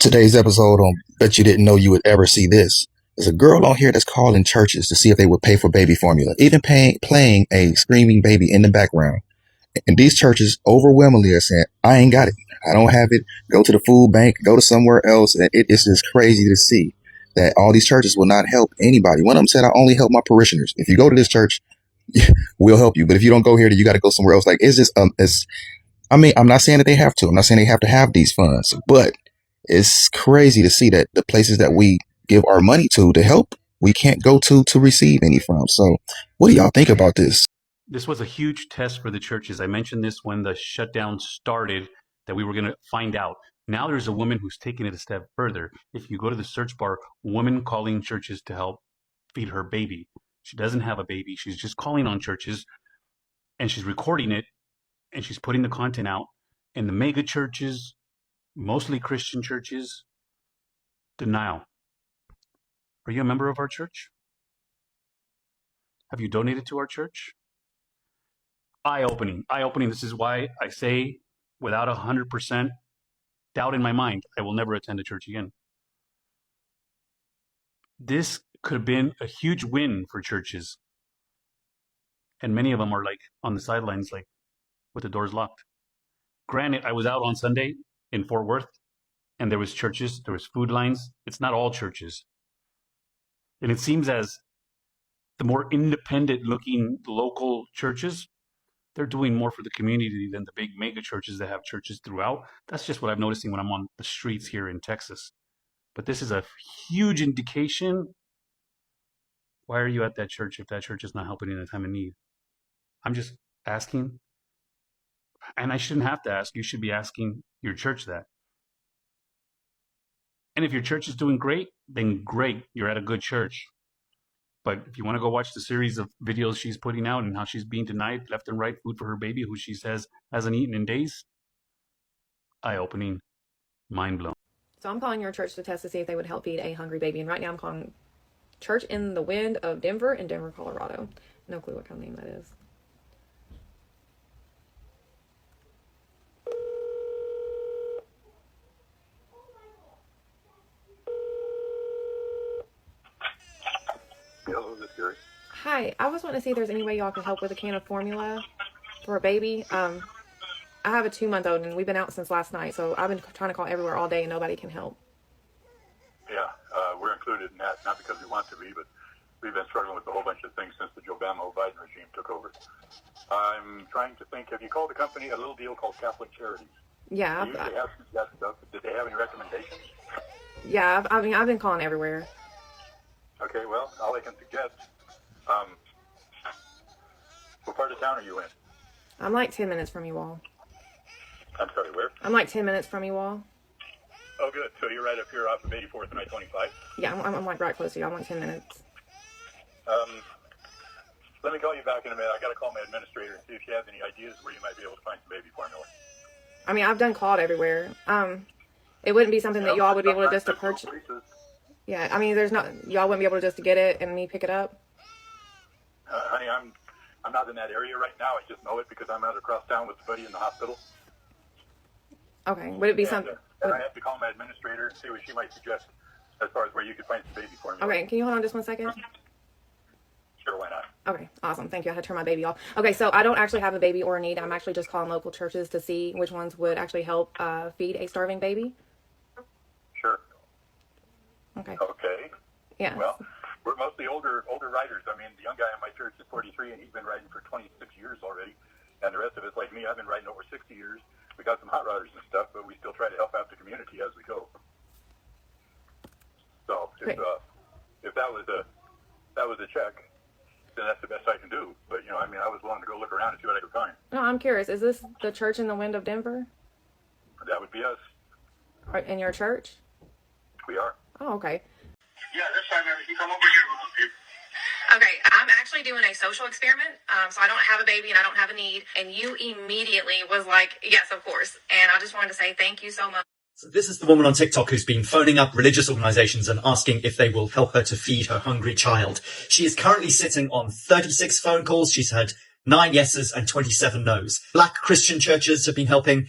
Today's episode on Bet You Didn't Know You Would Ever See This. There's a girl on here that's calling churches to see if they would pay for baby formula, even playing a screaming baby in the background. And these churches overwhelmingly are saying, I ain't got it. I don't have it. Go to the food bank, go to somewhere else. And it is just crazy to see that all these churches will not help anybody. One of them said, I only help my parishioners. If you go to this church, we'll help you. But if you don't go here, then you got to go somewhere else. Like, it's just, I'm not saying that they have to. I'm not saying they have to have these funds, but it's crazy to see that the places that we give our money to help, we can't go to receive any from. So what do y'all think about this? This was a huge test for the churches. I mentioned this when the shutdown started, that we were going to find out. Now there's a woman who's taking it a step further. If you go to the search bar, woman calling churches to help feed her baby. She doesn't have a baby. She's just calling on churches, and she's recording it, and she's putting the content out. And the mega churches, mostly Christian churches, denial. Are you a member of our church? Have you donated to our church? Eye-opening. This is why I say, without 100% doubt in my mind, I will never attend a church again. This could have been a huge win for churches. And many of them are like on the sidelines, like with the doors locked. Granted, I was out on Sunday in Fort Worth, and there was churches, there was food lines. It's not all churches. And it seems as the more independent looking local churches, they're doing more for the community than the big mega churches that have churches throughout. That's just what I'm noticing when I'm on the streets here in Texas. But this is a huge indication. Why are you at that church if that church is not helping in a time of need? I'm just asking. And I shouldn't have to ask. You should be asking your church that. And if your church is doing great, then great. You're at a good church. But if you want to go watch the series of videos she's putting out and how she's being denied left and right food for her baby, who she says hasn't eaten in days, eye-opening, mind-blowing. So I'm calling your church to test to see if they would help feed a hungry baby. And right now I'm calling Church in the Wind of Denver in Denver, Colorado. No clue what kind of name that is. Hello, this is Gary. Hi, I was wanting to see if there's any way y'all could help with a can of formula for a baby. I have a 2-month-old and we've been out since last night, so I've been trying to call everywhere all day and nobody can help. Yeah, we're included in that, not because we want to be, but we've been struggling with a whole bunch of things since the Obama-Biden regime took over. I'm trying to think, have you called the company a little deal called Catholic Charities? Yeah. Did they have any recommendations? Yeah, I've been calling everywhere. Okay, well, all I can suggest, what part of town are you in? I'm like 10 minutes from you all. I'm sorry, where? I'm like 10 minutes from you all. Oh, good. So you're right up here off of 84th and I-25? Yeah, I'm like right close to you. I'm like 10 minutes. Let me call you back in a minute. I got to call my administrator and see if she has any ideas where you might be able to find some baby formula. I mean, I've done called everywhere. It wouldn't be something that y'all would be able to just to purchase. Yeah, I mean, y'all wouldn't be able to just to get it and me pick it up. Honey, I'm not in that area right now. I just know it because I'm out across town with somebody in the hospital. Okay, would it be something? And I have to call my administrator and see what she might suggest as far as where you could find some baby formula. Okay, can you hold on just 1 second? Sure, why not? Okay, awesome. Thank you. I had to turn my baby off. Okay, so I don't actually have a baby or a need. I'm actually just calling local churches to see which ones would actually help feed a starving baby. Sure. Okay. Okay. Yeah. Well, we're mostly older riders. I mean, the young guy in my church is 43, and he's been riding for 26 years already. And the rest of us, like me, I've been riding over 60 years. We got some hot rodders and stuff, but we still try to help out the community as we go. So if that was a check, then that's the best I can do. But I mean, I was willing to go look around and see what I could find. No, I'm curious. Is this the Church in the Wind of Denver? That would be us. In your church? We are. Oh, okay. Yeah, this time you come over here, we'll help you. Okay, I'm actually doing a social experiment, so I don't have a baby and I don't have a need, and you immediately was like, yes, of course, and I just wanted to say thank you so much. So this is the woman on TikTok who's been phoning up religious organizations and asking if they will help her to feed her hungry child. She is currently sitting on 36 phone calls. She's had 9 yeses and 27 nos. Black Christian churches have been helping.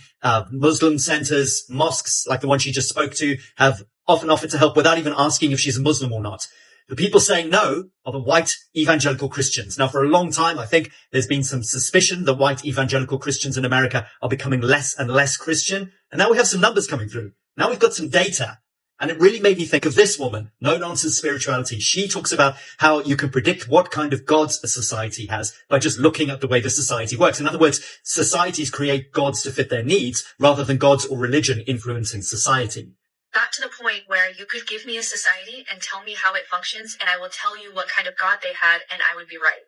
Muslim centers, mosques like the one she just spoke to have often offered to help without even asking if she's a Muslim or not. The people saying no are the white evangelical Christians. Now, for a long time, I think there's been some suspicion that white evangelical Christians in America are becoming less and less Christian. And now we have some numbers coming through. Now we've got some data. And it really made me think of this woman, No Nonsense Spirituality. She talks about how you can predict what kind of gods a society has by just looking at the way the society works. In other words, societies create gods to fit their needs rather than gods or religion influencing society. Got to the point where you could give me a society and tell me how it functions, and I will tell you what kind of god they had, and I would be right.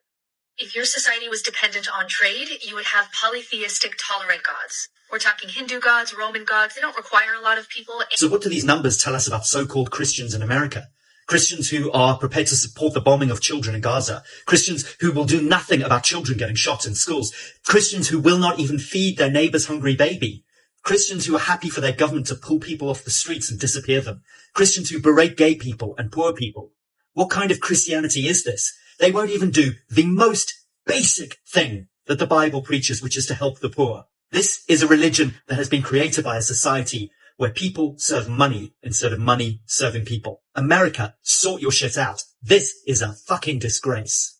If your society was dependent on trade, you would have polytheistic tolerant gods. We're talking Hindu gods, Roman gods. They don't require a lot of people. So what do these numbers tell us about so-called Christians in America? Christians who are prepared to support the bombing of children in Gaza. Christians who will do nothing about children getting shot in schools. Christians who will not even feed their neighbor's hungry baby. Christians who are happy for their government to pull people off the streets and disappear them. Christians who berate gay people and poor people. What kind of Christianity is this? They won't even do the most basic thing that the Bible preaches, which is to help the poor. This is a religion that has been created by a society where people serve money instead of money serving people. America, sort your shit out. This is a fucking disgrace.